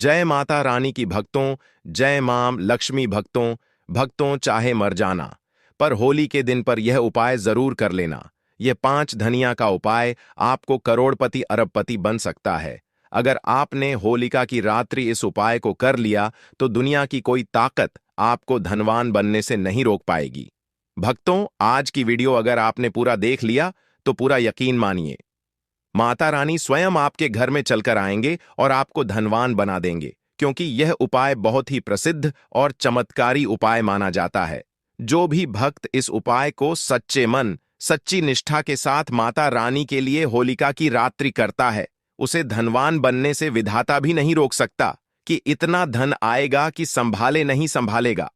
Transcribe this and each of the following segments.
जय माता रानी की भक्तों, जय मां लक्ष्मी भक्तों, भक्तों चाहे मर जाना, पर होली के दिन पर यह उपाय जरूर कर लेना। यह 5 धनिया का उपाय आपको करोड़पति अरबपति बन सकता है। अगर आपने होलिका की रात्रि इस उपाय को कर लिया तो दुनिया की कोई ताकत आपको धनवान बनने से नहीं रोक पाएगी। भक्तों, आज की वीडियो अगर आपने पूरा देख लिया तो पूरा यकीन मानिए, माता रानी स्वयं आपके घर में चलकर आएंगे और आपको धनवान बना देंगे, क्योंकि यह उपाय बहुत ही प्रसिद्ध और चमत्कारी उपाय माना जाता है। जो भी भक्त इस उपाय को सच्चे मन, सच्ची निष्ठा के साथ माता रानी के लिए होलिका की रात्रि करता है, उसे धनवान बनने से विधाता भी नहीं रोक सकता कि इतना धन आएगा कि संभाले नहीं संभालेगा।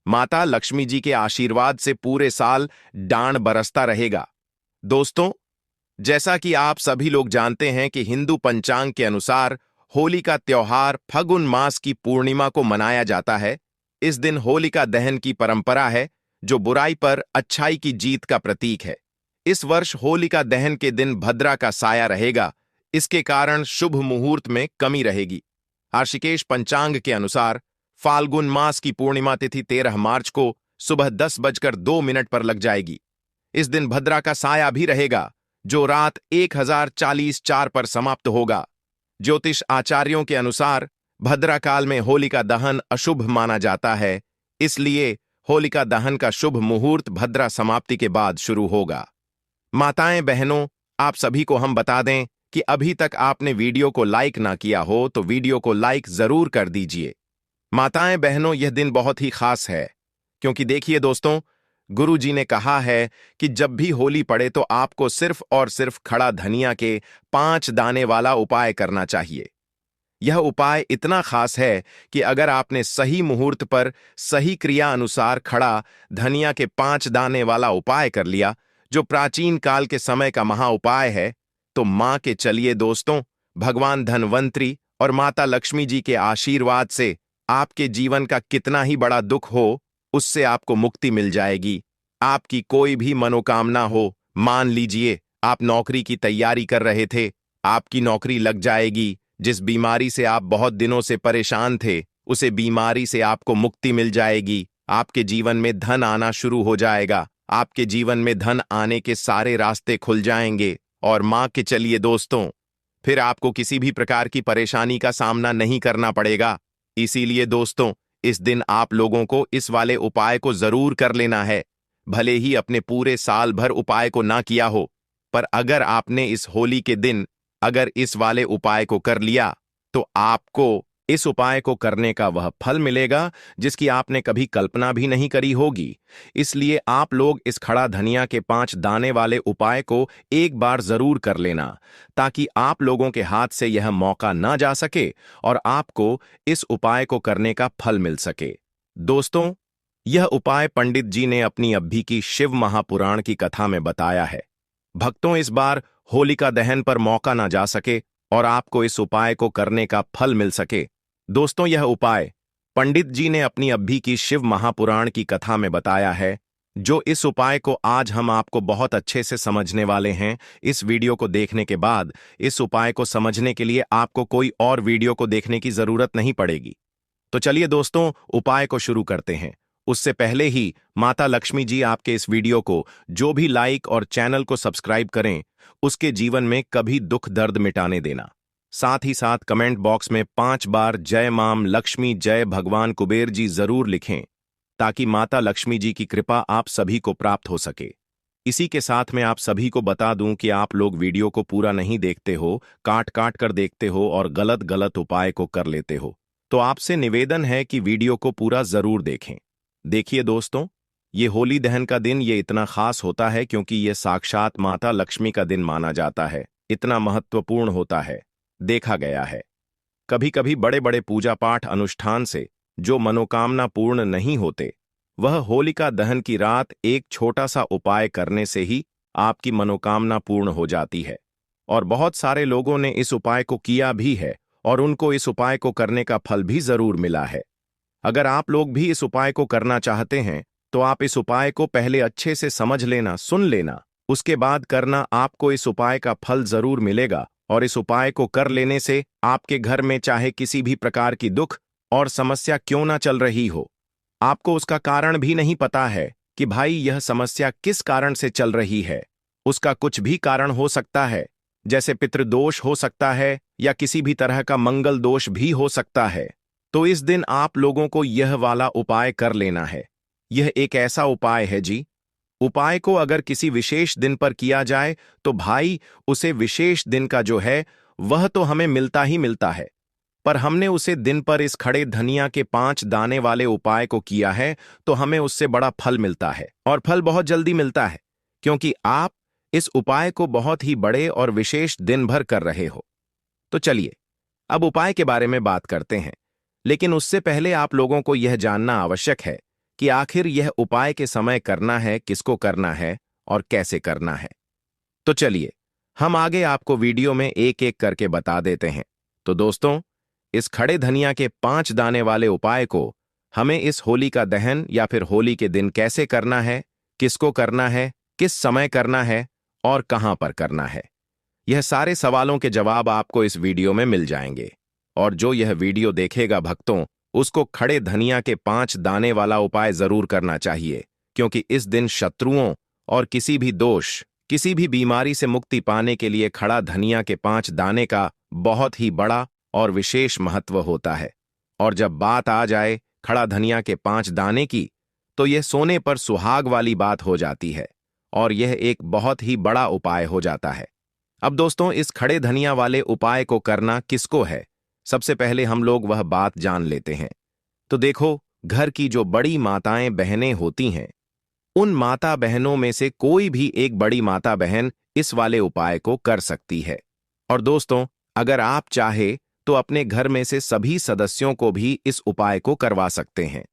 माता लक्ष्मी जी के आशीर्वाद से पूरे साल डांड बरसता रहेगा। दोस्तों, जैसा कि आप सभी लोग जानते हैं कि हिंदू पंचांग के अनुसार होली का त्योहार फगुन मास की पूर्णिमा को मनाया जाता है। इस दिन होलिका दहन की परंपरा है, जो बुराई पर अच्छाई की जीत का प्रतीक है। इस वर्ष होलिका दहन के दिन भद्रा का साया रहेगा, इसके कारण शुभ मुहूर्त में कमी रहेगी। हर्षिकेश पंचांग के अनुसार फाल्गुन मास की पूर्णिमा तिथि 13 मार्च को सुबह 10:02 पर लग जाएगी। इस दिन भद्रा का साया भी रहेगा, जो रात 1044 पर समाप्त होगा। ज्योतिष आचार्यों के अनुसार भद्रा काल में होलिका दहन अशुभ माना जाता है, इसलिए होलिका दहन का शुभ मुहूर्त भद्रा समाप्ति के बाद शुरू होगा। माताएं बहनों, आप सभी को हम बता दें कि अभी तक आपने वीडियो को लाइक ना किया हो तो वीडियो को लाइक जरूर कर दीजिए। माताएं बहनों, यह दिन बहुत ही खास है, क्योंकि देखिए दोस्तों, गुरु जी ने कहा है कि जब भी होली पड़े तो आपको सिर्फ और सिर्फ खड़ा धनिया के 5 दाने वाला उपाय करना चाहिए। यह उपाय इतना खास है कि अगर आपने सही मुहूर्त पर सही क्रिया अनुसार खड़ा धनिया के 5 दाने वाला उपाय कर लिया, जो प्राचीन काल के समय का महा उपाय है, तो मां के चलिए दोस्तों, भगवान धनवंतरी और माता लक्ष्मी जी के आशीर्वाद से आपके जीवन का कितना ही बड़ा दुख हो, उससे आपको मुक्ति मिल जाएगी। आपकी कोई भी मनोकामना हो, मान लीजिए आप नौकरी की तैयारी कर रहे थे, आपकी नौकरी लग जाएगी। जिस बीमारी से आप बहुत दिनों से परेशान थे, उसे बीमारी से आपको मुक्ति मिल जाएगी। आपके जीवन में धन आना शुरू हो जाएगा। आपके जीवन में धन आने के सारे रास्ते खुल जाएंगे और मां के चलिए दोस्तों, फिर आपको किसी भी प्रकार की परेशानी का सामना नहीं करना पड़ेगा। इसीलिए दोस्तों, इस दिन आप लोगों को इस वाले उपाय को जरूर कर लेना है। भले ही अपने पूरे साल भर उपाय को ना किया हो, पर अगर आपने इस होली के दिन अगर इस वाले उपाय को कर लिया तो आपको इस उपाय को करने का वह फल मिलेगा जिसकी आपने कभी कल्पना भी नहीं करी होगी। इसलिए आप लोग इस खड़ा धनिया के 5 दाने वाले उपाय को एक बार जरूर कर लेना, ताकि आप लोगों के हाथ से यह मौका ना जा सके और आपको इस उपाय को करने का फल मिल सके। दोस्तों, यह उपाय पंडित जी ने अपनी अभी की शिव महापुराण की कथा में बताया है। भक्तों, इस बार होलिका दहन पर मौका ना जा सके और आपको इस उपाय को करने का फल मिल सके। दोस्तों, यह उपाय पंडित जी ने अपनी अभी की शिव महापुराण की कथा में बताया है, जो इस उपाय को आज हम आपको बहुत अच्छे से समझने वाले हैं। इस वीडियो को देखने के बाद इस उपाय को समझने के लिए आपको कोई और वीडियो को देखने की जरूरत नहीं पड़ेगी। तो चलिए दोस्तों, उपाय को शुरू करते हैं। उससे पहले ही माता लक्ष्मी जी आपके इस वीडियो को जो भी लाइक और चैनल को सब्सक्राइब करें, उसके जीवन में कभी दुख दर्द मिटाने देना। साथ ही साथ कमेंट बॉक्स में 5 बार जय मां लक्ष्मी, जय भगवान कुबेर जी जरूर लिखें, ताकि माता लक्ष्मी जी की कृपा आप सभी को प्राप्त हो सके। इसी के साथ मैं आप सभी को बता दूं कि आप लोग वीडियो को पूरा नहीं देखते हो, काट काट कर देखते हो और गलत गलत उपाय को कर लेते हो, तो आपसे निवेदन है कि वीडियो को पूरा जरूर देखें। देखिए दोस्तों, ये होली दहन का दिन ये इतना खास होता है क्योंकि ये साक्षात माता लक्ष्मी का दिन माना जाता है। इतना महत्वपूर्ण होता है। देखा गया है कभी कभी बड़े बड़े पूजा पाठ अनुष्ठान से जो मनोकामना पूर्ण नहीं होते, वह होलिका दहन की रात एक छोटा सा उपाय करने से ही आपकी मनोकामना पूर्ण हो जाती है। और बहुत सारे लोगों ने इस उपाय को किया भी है और उनको इस उपाय को करने का फल भी जरूर मिला है। अगर आप लोग भी इस उपाय को करना चाहते हैं तो आप इस उपाय को पहले अच्छे से समझ लेना, सुन लेना, उसके बाद करना। आपको इस उपाय का फल जरूर मिलेगा और इस उपाय को कर लेने से आपके घर में चाहे किसी भी प्रकार की दुख और समस्या क्यों ना चल रही हो, आपको उसका कारण भी नहीं पता है कि भाई यह समस्या किस कारण से चल रही है। उसका कुछ भी कारण हो सकता है, जैसे पितृदोष हो सकता है या किसी भी तरह का मंगल दोष भी हो सकता है। तो इस दिन आप लोगों को यह वाला उपाय कर लेना है। यह एक ऐसा उपाय है जी, उपाय को अगर किसी विशेष दिन पर किया जाए तो भाई उसे विशेष दिन का जो है वह तो हमें मिलता ही मिलता है, पर हमने उसे दिन पर इस खड़े धनिया के 5 दाने वाले उपाय को किया है तो हमें उससे बड़ा फल मिलता है, और फल बहुत जल्दी मिलता है, क्योंकि आप इस उपाय को बहुत ही बड़े और विशेष दिन भर कर रहे हो। तो चलिए अब उपाय के बारे में बात करते हैं, लेकिन उससे पहले आप लोगों को यह जानना आवश्यक है कि आखिर यह उपाय के समय करना है, किसको करना है और कैसे करना है। तो चलिए हम आगे आपको वीडियो में एक एक करके बता देते हैं। तो दोस्तों, इस खड़े धनिया के 5 दाने वाले उपाय को हमें इस होली का दहन या फिर होली के दिन कैसे करना है, किसको करना है, किस समय करना है और कहां पर करना है, यह सारे सवालों के जवाब आपको इस वीडियो में मिल जाएंगे। और जो यह वीडियो देखेगा भक्तों, उसको खड़े धनिया के 5 दाने वाला उपाय जरूर करना चाहिए, क्योंकि इस दिन शत्रुओं और किसी भी दोष, किसी भी बीमारी से मुक्ति पाने के लिए खड़ा धनिया के 5 दाने का बहुत ही बड़ा और विशेष महत्व होता है। और जब बात आ जाए खड़ा धनिया के 5 दाने की, तो यह सोने पर सुहाग वाली बात हो जाती है और यह एक बहुत ही बड़ा उपाय हो जाता है। अब दोस्तों, इस खड़े धनिया वाले उपाय को करना किसको है, सबसे पहले हम लोग वह बात जान लेते हैं। तो देखो, घर की जो बड़ी माताएं बहनें होती हैं, उन माता बहनों में से कोई भी एक बड़ी माता बहन इस वाले उपाय को कर सकती है। और दोस्तों, अगर आप चाहे तो अपने घर में से सभी सदस्यों को भी इस उपाय को करवा सकते हैं।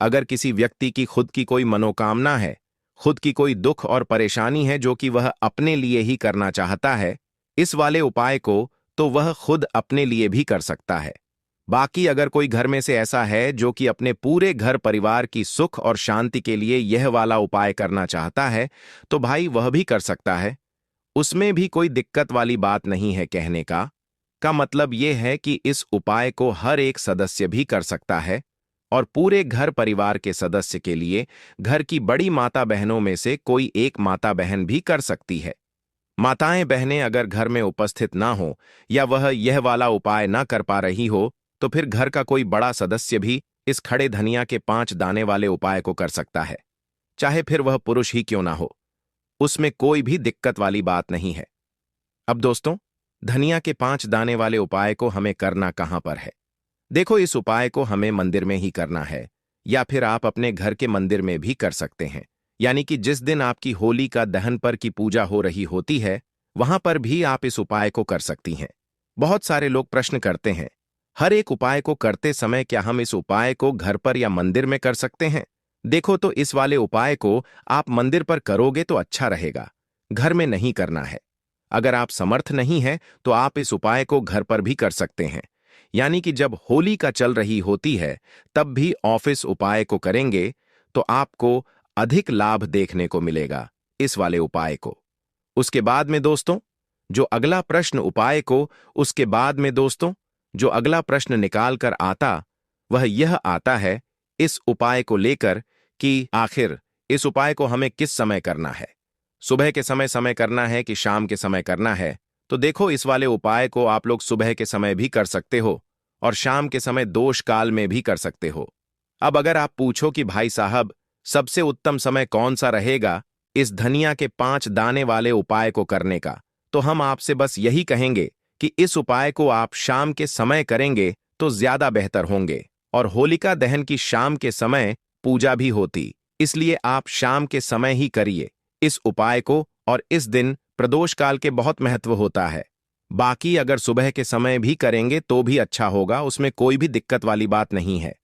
अगर किसी व्यक्ति की खुद की कोई मनोकामना है, खुद की कोई दुख और परेशानी है जो कि वह अपने लिए ही करना चाहता है इस वाले उपाय को, तो वह खुद अपने लिए भी कर सकता है। बाकी अगर कोई घर में से ऐसा है जो कि अपने पूरे घर परिवार की सुख और शांति के लिए यह वाला उपाय करना चाहता है, तो भाई वह भी कर सकता है। उसमें भी कोई दिक्कत वाली बात नहीं है। कहने का मतलब यह है कि इस उपाय को हर एक सदस्य भी कर सकता है, और पूरे घर परिवार के सदस्य के लिए घर की बड़ी माता बहनों में से कोई एक माता बहन भी कर सकती है। माताएं बहनें अगर घर में उपस्थित ना हो या वह यह वाला उपाय ना कर पा रही हो, तो फिर घर का कोई बड़ा सदस्य भी इस खड़े धनिया के 5 दाने वाले उपाय को कर सकता है, चाहे फिर वह पुरुष ही क्यों ना हो। उसमें कोई भी दिक्कत वाली बात नहीं है। अब दोस्तों, धनिया के 5 दाने वाले उपाय को हमें करना कहां पर है। देखो, इस उपाय को हमें मंदिर में ही करना है, या फिर आप अपने घर के मंदिर में भी कर सकते हैं। यानी कि जिस दिन आपकी होली का दहन पर की पूजा हो रही होती है, वहां पर भी आप इस उपाय को कर सकती हैं। बहुत सारे लोग प्रश्न करते हैं, हर एक उपाय को करते समय क्या हम इस उपाय को घर पर या मंदिर में कर सकते हैं। देखो, तो इस वाले उपाय को आप मंदिर पर करोगे तो अच्छा रहेगा, घर में नहीं करना है। अगर आप समर्थ नहीं है तो आप इस उपाय को घर पर भी कर सकते हैं। यानी कि जब होली का चल रही होती है तब भी ऑफिस उपाय को करेंगे तो आपको अधिक लाभ देखने को मिलेगा इस वाले उपाय को। उसके बाद में दोस्तों, जो अगला प्रश्न उपाय को उसके बाद में दोस्तों जो अगला प्रश्न निकाल कर आता, वह यह आता है इस उपाय को लेकर कि आखिर इस उपाय को हमें किस समय करना है। सुबह के समय करना है कि शाम के समय करना है। तो देखो, इस वाले उपाय को आप लोग सुबह के समय भी कर सकते हो और शाम के समय दोष काल में भी कर सकते हो। अब अगर आप पूछो कि भाई साहब, सबसे उत्तम समय कौन सा रहेगा इस धनिया के 5 दाने वाले उपाय को करने का, तो हम आपसे बस यही कहेंगे कि इस उपाय को आप शाम के समय करेंगे तो ज्यादा बेहतर होंगे। और होलिका दहन की शाम के समय पूजा भी होती, इसलिए आप शाम के समय ही करिए इस उपाय को। और इस दिन प्रदोष काल के बहुत महत्व होता है। बाकी अगर सुबह के समय भी करेंगे तो भी अच्छा होगा, उसमें कोई भी दिक्कत वाली बात नहीं है।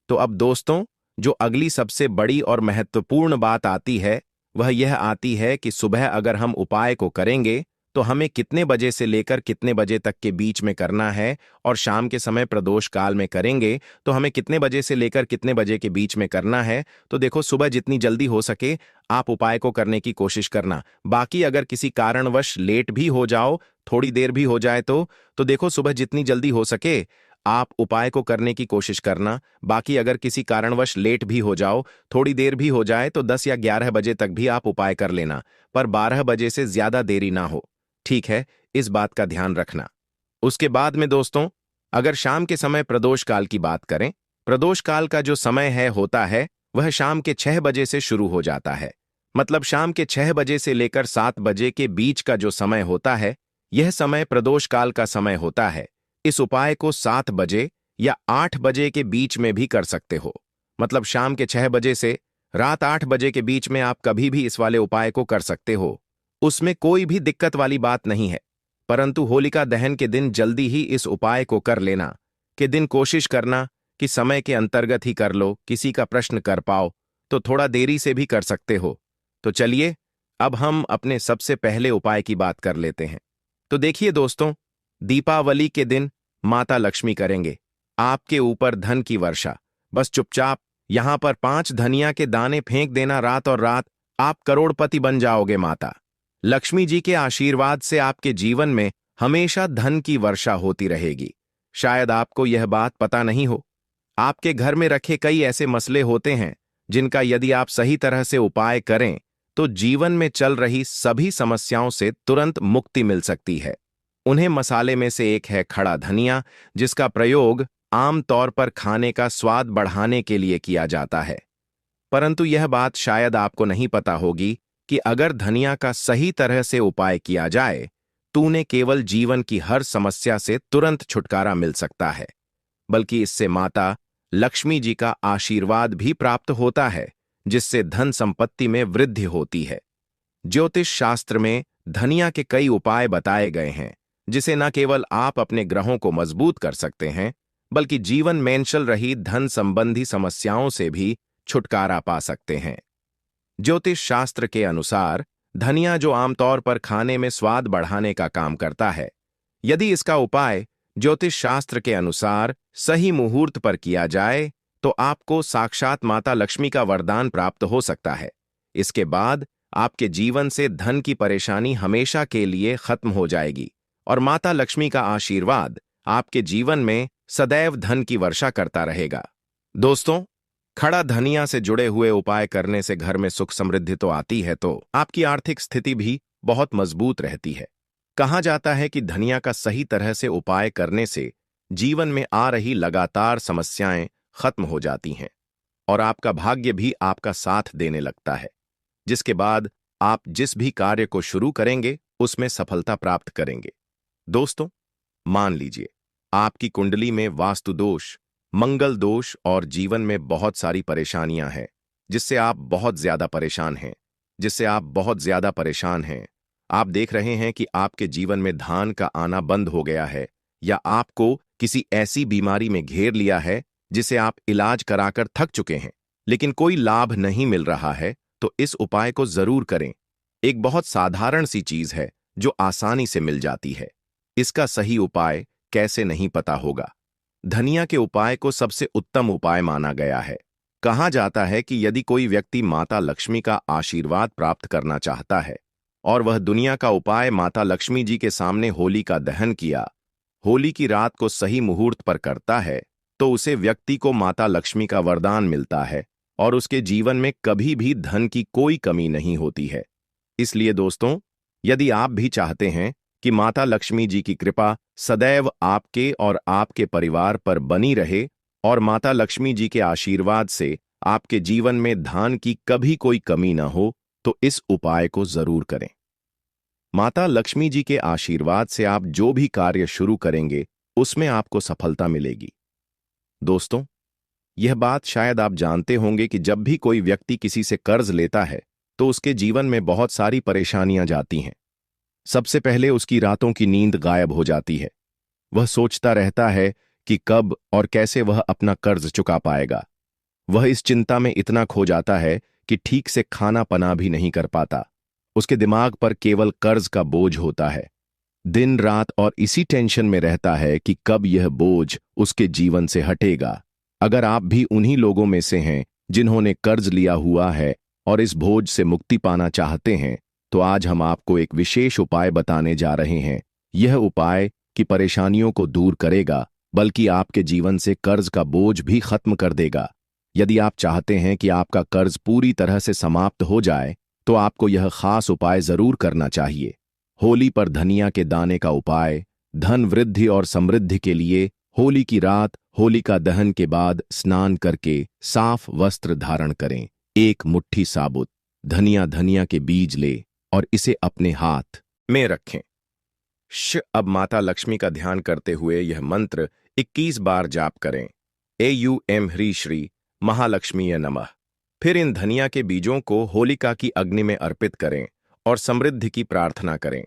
तो अब दोस्तों, जो अगली सबसे बड़ी और महत्वपूर्ण बात आती है वह यह आती है कि सुबह अगर हम उपाय को करेंगे तो हमें कितने बजे से लेकर कितने बजे तक के बीच में करना है, और शाम के समय प्रदोष काल में करेंगे तो हमें कितने बजे से लेकर कितने बजे के बीच में करना है। तो देखो, सुबह जितनी जल्दी हो सके आप उपाय को करने की कोशिश करना। बाकी अगर किसी कारणवश लेट भी हो जाओ, थोड़ी देर भी हो जाए तो देखो, सुबह जितनी जल्दी हो सके आप उपाय को करने की कोशिश करना। बाकी अगर किसी कारणवश लेट भी हो जाओ, थोड़ी देर भी हो जाए, तो 10 या 11 बजे तक भी आप उपाय कर लेना, पर 12 बजे से ज्यादा देरी ना हो। ठीक है, इस बात का ध्यान रखना। उसके बाद में दोस्तों, अगर शाम के समय प्रदोष काल की बात करें, प्रदोष काल का जो समय होता है वह शाम के 6 बजे से शुरू हो जाता है। मतलब शाम के 6 बजे से लेकर 7 बजे के बीच का जो समय होता है, यह समय प्रदोष काल का समय होता है। इस उपाय को 7 बजे या 8 बजे के बीच में भी कर सकते हो। मतलब शाम के 6 बजे से रात 8 बजे के बीच में आप कभी भी इस वाले उपाय को कर सकते हो, उसमें कोई भी दिक्कत वाली बात नहीं है। परंतु होलिका दहन के दिन जल्दी ही इस उपाय को कर लेना। के दिन कोशिश करना कि समय के अंतर्गत ही कर लो, किसी का प्रश्न कर पाओ तो थोड़ा देरी से भी कर सकते हो। तो चलिए, अब हम अपने सबसे पहले उपाय की बात कर लेते हैं। तो देखिए दोस्तों, दीपावली के दिन माता लक्ष्मी करेंगे आपके ऊपर धन की वर्षा। बस चुपचाप यहां पर 5 धनिया के दाने फेंक देना रात और रात, आप करोड़पति बन जाओगे। माता लक्ष्मी जी के आशीर्वाद से आपके जीवन में हमेशा धन की वर्षा होती रहेगी। शायद आपको यह बात पता नहीं हो, आपके घर में रखे कई ऐसे मसले होते हैं जिनका यदि आप सही तरह से उपाय करें तो जीवन में चल रही सभी समस्याओं से तुरंत मुक्ति मिल सकती है। उन्हें मसाले में से एक है खड़ा धनिया, जिसका प्रयोग आमतौर पर खाने का स्वाद बढ़ाने के लिए किया जाता है। परंतु यह बात शायद आपको नहीं पता होगी कि अगर धनिया का सही तरह से उपाय किया जाए तो उन्हें केवल जीवन की हर समस्या से तुरंत छुटकारा मिल सकता है, बल्कि इससे माता लक्ष्मी जी का आशीर्वाद भी प्राप्त होता है, जिससे धन संपत्ति में वृद्धि होती है। ज्योतिष शास्त्र में धनिया के कई उपाय बताए गए हैं, जिसे न केवल आप अपने ग्रहों को मजबूत कर सकते हैं, बल्कि जीवन में चल रही धन संबंधी समस्याओं से भी छुटकारा पा सकते हैं। ज्योतिष शास्त्र के अनुसार धनिया, जो आमतौर पर खाने में स्वाद बढ़ाने का काम करता है, यदि इसका उपाय ज्योतिष शास्त्र के अनुसार सही मुहूर्त पर किया जाए तो आपको साक्षात माता लक्ष्मी का वरदान प्राप्त हो सकता है। इसके बाद आपके जीवन से धन की परेशानी हमेशा के लिए खत्म हो जाएगी और माता लक्ष्मी का आशीर्वाद आपके जीवन में सदैव धन की वर्षा करता रहेगा। दोस्तों, खड़ा धनिया से जुड़े हुए उपाय करने से घर में सुख समृद्धि तो आती है, तो आपकी आर्थिक स्थिति भी बहुत मजबूत रहती है। कहा जाता है कि धनिया का सही तरह से उपाय करने से जीवन में आ रही लगातार समस्याएं खत्म हो जाती हैं और आपका भाग्य भी आपका साथ देने लगता है, जिसके बाद आप जिस भी कार्य को शुरू करेंगे उसमें सफलता प्राप्त करेंगे। दोस्तों, मान लीजिए आपकी कुंडली में वास्तु दोष, मंगल दोष और जीवन में बहुत सारी परेशानियां हैं, जिससे आप बहुत ज्यादा परेशान हैं। आप देख रहे हैं कि आपके जीवन में धन का आना बंद हो गया है, या आपको किसी ऐसी बीमारी में घेर लिया है जिसे आप इलाज कराकर थक चुके हैं, लेकिन कोई लाभ नहीं मिल रहा है, तो इस उपाय को जरूर करें। एक बहुत साधारण सी चीज है जो आसानी से मिल जाती है। इसका सही उपाय कैसे नहीं पता होगा। धनिया के उपाय को सबसे उत्तम उपाय माना गया है। कहा जाता है कि यदि कोई व्यक्ति माता लक्ष्मी का आशीर्वाद प्राप्त करना चाहता है और वह दुनिया का उपाय माता लक्ष्मी जी के सामने होली का दहन किया, होली की रात को सही मुहूर्त पर करता है, तो उसे व्यक्ति को माता लक्ष्मी का वरदान मिलता है और उसके जीवन में कभी भी धन की कोई कमी नहीं होती है। इसलिए दोस्तों, यदि आप भी चाहते हैं कि माता लक्ष्मी जी की कृपा सदैव आपके और आपके परिवार पर बनी रहे और माता लक्ष्मी जी के आशीर्वाद से आपके जीवन में धन की कभी कोई कमी न हो, तो इस उपाय को जरूर करें। माता लक्ष्मी जी के आशीर्वाद से आप जो भी कार्य शुरू करेंगे उसमें आपको सफलता मिलेगी। दोस्तों, यह बात शायद आप जानते होंगे कि जब भी कोई व्यक्ति किसी से कर्ज लेता है तो उसके जीवन में बहुत सारी परेशानियां जाती हैं। सबसे पहले उसकी रातों की नींद गायब हो जाती है। वह सोचता रहता है कि कब और कैसे वह अपना कर्ज चुका पाएगा। वह इस चिंता में इतना खो जाता है कि ठीक से खाना पना भी नहीं कर पाता उसके दिमाग पर केवल कर्ज का बोझ होता है। दिन रात और इसी टेंशन में रहता है कि कब यह बोझ उसके जीवन से हटेगा। अगर आप भी उन्हीं लोगों में से हैं जिन्होंने कर्ज लिया हुआ है और इस बोझ से मुक्ति पाना चाहते हैं, तो आज हम आपको एक विशेष उपाय बताने जा रहे हैं। यह उपाय की परेशानियों को दूर करेगा, बल्कि आपके जीवन से कर्ज का बोझ भी खत्म कर देगा। यदि आप चाहते हैं कि आपका कर्ज पूरी तरह से समाप्त हो जाए, तो आपको यह खास उपाय जरूर करना चाहिए। होली पर धनिया के दाने का उपाय। धन वृद्धि और समृद्धि के लिए होली की रात होलिका दहन के बाद स्नान करके साफ वस्त्र धारण करें। एक मुट्ठी साबुत धनिया के बीज ले और इसे अपने हाथ में रखें। अब माता लक्ष्मी का ध्यान करते हुए यह मंत्र 21 बार जाप करें। एयू ह्री श्री महालक्ष्मीय नमः। फिर इन धनिया के बीजों को होलिका की अग्नि में अर्पित करें और समृद्धि की प्रार्थना करें।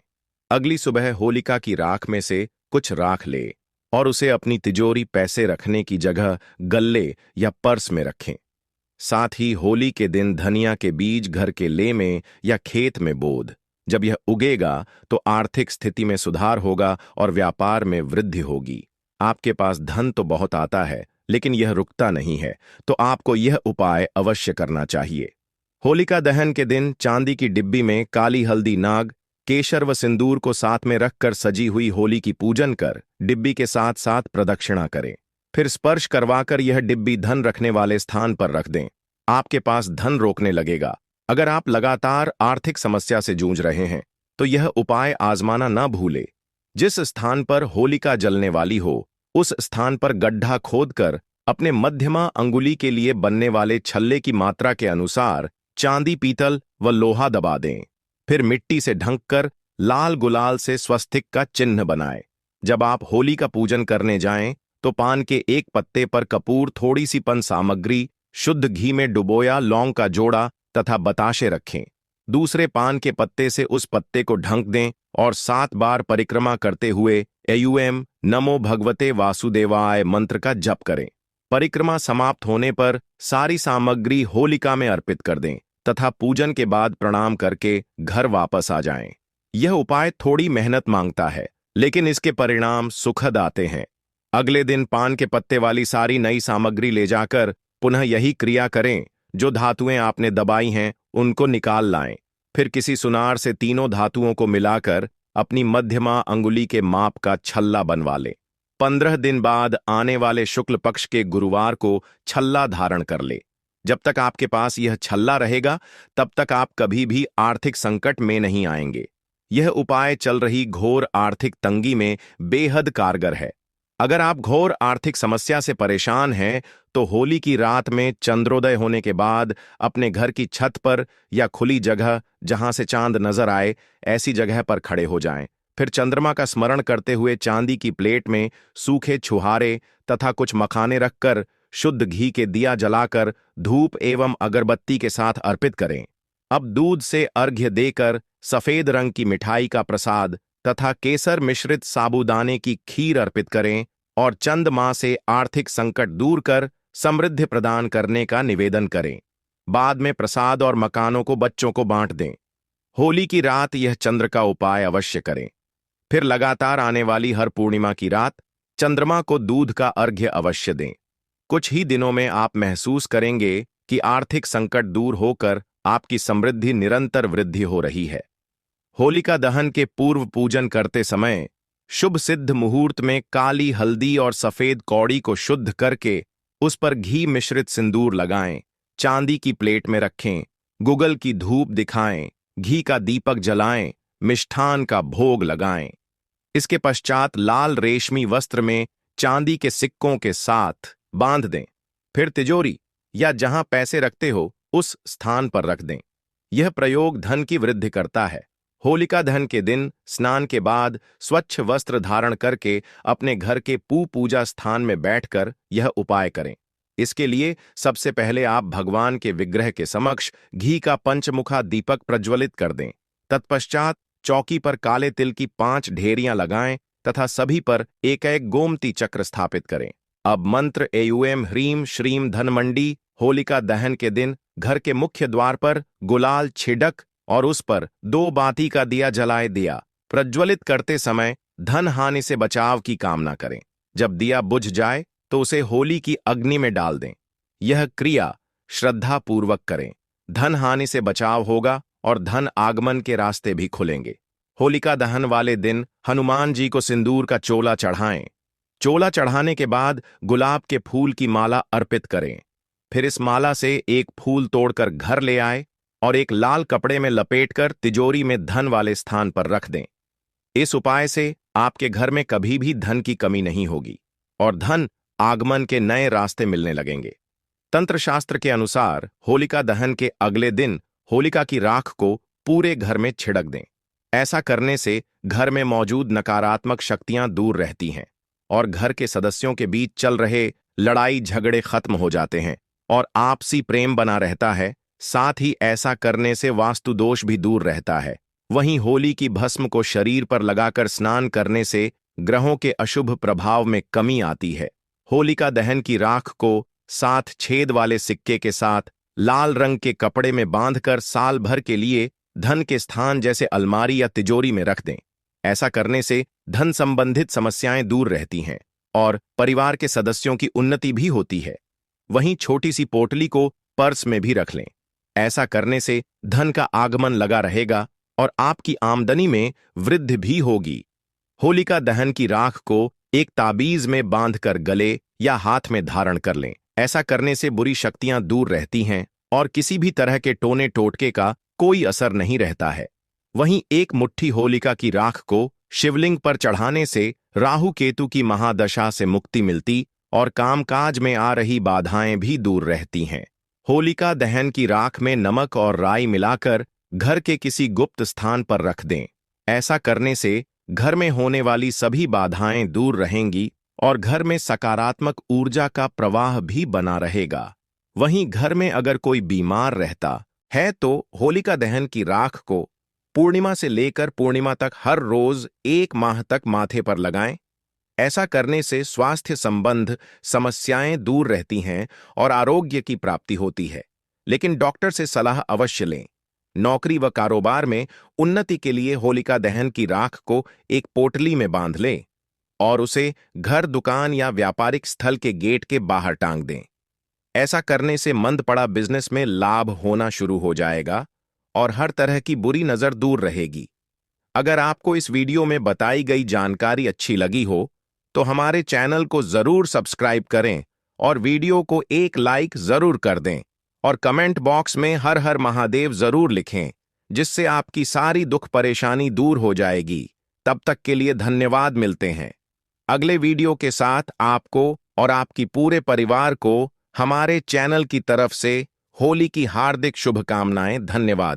अगली सुबह होलिका की राख में से कुछ राख ले और उसे अपनी तिजोरी पैसे रखने की जगह गल्ले या पर्स में रखें। साथ ही होली के दिन धनिया के बीज घर के ले में या खेत में बोद। जब यह उगेगा तो आर्थिक स्थिति में सुधार होगा और व्यापार में वृद्धि होगी। आपके पास धन तो बहुत आता है, लेकिन यह रुकता नहीं है, तो आपको यह उपाय अवश्य करना चाहिए। होलिका दहन के दिन चांदी की डिब्बी में काली हल्दी, नाग, केशर व सिंदूर को साथ में रखकर सजी हुई होली की पूजन कर डिब्बी के साथ साथ प्रदक्षिणा करें। फिर स्पर्श करवाकर यह डिब्बी धन रखने वाले स्थान पर रख दें। आपके पास धन रोकने लगेगा। अगर आप लगातार आर्थिक समस्या से जूझ रहे हैं, तो यह उपाय आजमाना न भूले। जिस स्थान पर होलिका जलने वाली हो, उस स्थान पर गड्ढा खोदकर अपने मध्यमा अंगुली के लिए बनने वाले छल्ले की मात्रा के अनुसार चांदी, पीतल व लोहा दबा दें। फिर मिट्टी से ढंककर लाल गुलाल से स्वस्तिक का चिन्ह बनाएं। जब आप होली का पूजन करने जाएं, तो पान के एक पत्ते पर कपूर, थोड़ी सी पन सामग्री, शुद्ध घी में डुबोया लौंग का जोड़ा तथा बताशे रखें। दूसरे पान के पत्ते से उस पत्ते को ढंक दें और 7 बार परिक्रमा करते हुए एयूएम नमो भगवते वासुदेवाय मंत्र का जप करें। परिक्रमा समाप्त होने पर सारी सामग्री होलिका में अर्पित कर दें तथा पूजन के बाद प्रणाम करके घर वापस आ जाएं। यह उपाय थोड़ी मेहनत मांगता है, लेकिन इसके परिणाम सुखद आते हैं। अगले दिन पान के पत्ते वाली सारी नई सामग्री ले जाकर पुनः यही क्रिया करें। जो धातुएं आपने दबाई हैं उनको निकाल लाएं। फिर किसी सुनार से तीनों धातुओं को मिलाकर अपनी मध्यमा अंगुली के माप का छल्ला बनवा लें। 15 दिन बाद आने वाले शुक्ल पक्ष के गुरुवार को छल्ला धारण कर ले। जब तक आपके पास यह छल्ला रहेगा, तब तक आप कभी भी आर्थिक संकट में नहीं आएंगे। यह उपाय चल रही घोर आर्थिक तंगी में बेहद कारगर है। अगर आप घोर आर्थिक समस्या से परेशान हैं, तो होली की रात में चंद्रोदय होने के बाद अपने घर की छत पर या खुली जगह जहां से चांद नजर आए, ऐसी जगह पर खड़े हो जाएं। फिर चंद्रमा का स्मरण करते हुए चांदी की प्लेट में सूखे छुहारे तथा कुछ मखाने रखकर शुद्ध घी के दिया जलाकर धूप एवं अगरबत्ती के साथ अर्पित करें। अब दूध से अर्घ्य देकर सफेद रंग की मिठाई का प्रसाद तथा केसर मिश्रित साबूदाने की खीर अर्पित करें और चंद माह से आर्थिक संकट दूर कर समृद्धि प्रदान करने का निवेदन करें। बाद में प्रसाद और मकानों को बच्चों को बांट दें। होली की रात यह चंद्र का उपाय अवश्य करें। फिर लगातार आने वाली हर पूर्णिमा की रात चंद्रमा को दूध का अर्घ्य अवश्य दें। कुछ ही दिनों में आप महसूस करेंगे कि आर्थिक संकट दूर होकर आपकी समृद्धि निरंतर वृद्धि हो रही है। होलिका दहन के पूर्व पूजन करते समय शुभ सिद्ध मुहूर्त में काली हल्दी और सफेद कौड़ी को शुद्ध करके उस पर घी मिश्रित सिंदूर लगाएं, चांदी की प्लेट में रखें, गुगल की धूप दिखाएं, घी का दीपक जलाएं, मिष्ठान का भोग लगाएं। इसके पश्चात लाल रेशमी वस्त्र में चांदी के सिक्कों के साथ बांध दें। फिर तिजोरी या जहां पैसे रखते हो उस स्थान पर रख दें। यह प्रयोग धन की वृद्धि करता है। होलिका दहन के दिन स्नान के बाद स्वच्छ वस्त्र धारण करके अपने घर के पूजा स्थान में बैठकर यह उपाय करें। इसके लिए सबसे पहले आप भगवान के विग्रह के समक्ष घी का पंचमुखा दीपक प्रज्वलित कर दें। तत्पश्चात चौकी पर काले तिल की 5 ढेरियां लगाएं तथा सभी पर एक गोमती चक्र स्थापित करें। अब मंत्र एयूएम ह्रीम श्रीम धनमंडी होलिका दहन के दिन घर के मुख्य द्वार पर गुलाल छिड़क और उस पर 2 बाती का दिया जलाए दिया प्रज्वलित करते समय धन हानि से बचाव की कामना करें। जब दिया बुझ जाए तो उसे होली की अग्नि में डाल दें। यह क्रिया श्रद्धा पूर्वक करें। धन हानि से बचाव होगा और धन आगमन के रास्ते भी खुलेंगे। होलिका दहन वाले दिन हनुमान जी को सिंदूर का चोला चढ़ाएं। चोला चढ़ाने के बाद गुलाब के फूल की माला अर्पित करें। फिर इस माला से एक फूल तोड़कर घर ले आए और एक लाल कपड़े में लपेटकर तिजोरी में धन वाले स्थान पर रख दें। इस उपाय से आपके घर में कभी भी धन की कमी नहीं होगी और धन आगमन के नए रास्ते मिलने लगेंगे। तंत्र शास्त्र के अनुसार होलिका दहन के अगले दिन होलिका की राख को पूरे घर में छिड़क दें। ऐसा करने से घर में मौजूद नकारात्मक शक्तियां दूर रहती हैं और घर के सदस्यों के बीच चल रहे लड़ाई झगड़े खत्म हो जाते हैं और आपसी प्रेम बना रहता है। साथ ही ऐसा करने से वास्तु दोष भी दूर रहता है। वहीं होली की भस्म को शरीर पर लगाकर स्नान करने से ग्रहों के अशुभ प्रभाव में कमी आती है। होलिका दहन की राख को 7 छेद वाले सिक्के के साथ लाल रंग के कपड़े में बांधकर साल भर के लिए धन के स्थान जैसे अलमारी या तिजोरी में रख दें। ऐसा करने से धन संबंधित समस्याएं दूर रहती हैं और परिवार के सदस्यों की उन्नति भी होती है। वहीं छोटी सी पोटली को पर्स में भी रख लें। ऐसा करने से धन का आगमन लगा रहेगा और आपकी आमदनी में वृद्धि भी होगी। होलिका दहन की राख को एक ताबीज में बांधकर गले या हाथ में धारण कर लें। ऐसा करने से बुरी शक्तियां दूर रहती हैं और किसी भी तरह के टोने टोटके का कोई असर नहीं रहता है। वहीं एक मुट्ठी होलिका की राख को शिवलिंग पर चढ़ाने से राहु केतु की महादशा से मुक्ति मिलती और कामकाज में आ रही बाधाएं भी दूर रहती हैं। होलिका दहन की राख में नमक और राई मिलाकर घर के किसी गुप्त स्थान पर रख दें। ऐसा करने से घर में होने वाली सभी बाधाएं दूर रहेंगी और घर में सकारात्मक ऊर्जा का प्रवाह भी बना रहेगा। वहीं घर में अगर कोई बीमार रहता है तो होलिका दहन की राख को पूर्णिमा से लेकर पूर्णिमा तक हर रोज 1 माह तक माथे पर लगाएं। ऐसा करने से स्वास्थ्य संबंध समस्याएं दूर रहती हैं और आरोग्य की प्राप्ति होती है। लेकिन डॉक्टर से सलाह अवश्य लें। नौकरी व कारोबार में उन्नति के लिए होलिका दहन की राख को एक पोटली में बांध लें और उसे घर, दुकान या व्यापारिक स्थल के गेट के बाहर टांग दें। ऐसा करने से मंद पड़ा बिजनेस में लाभ होना शुरू हो जाएगा और हर तरह की बुरी नजर दूर रहेगी। अगर आपको इस वीडियो में बताई गई जानकारी अच्छी लगी हो तो हमारे चैनल को जरूर सब्सक्राइब करें और वीडियो को एक लाइक जरूर कर दें और कमेंट बॉक्स में हर हर महादेव जरूर लिखें, जिससे आपकी सारी दुख परेशानी दूर हो जाएगी। तब तक के लिए धन्यवाद। मिलते हैं अगले वीडियो के साथ। आपको और आपकी पूरे परिवार को हमारे चैनल की तरफ से होली की हार्दिक शुभकामनाएं। धन्यवाद।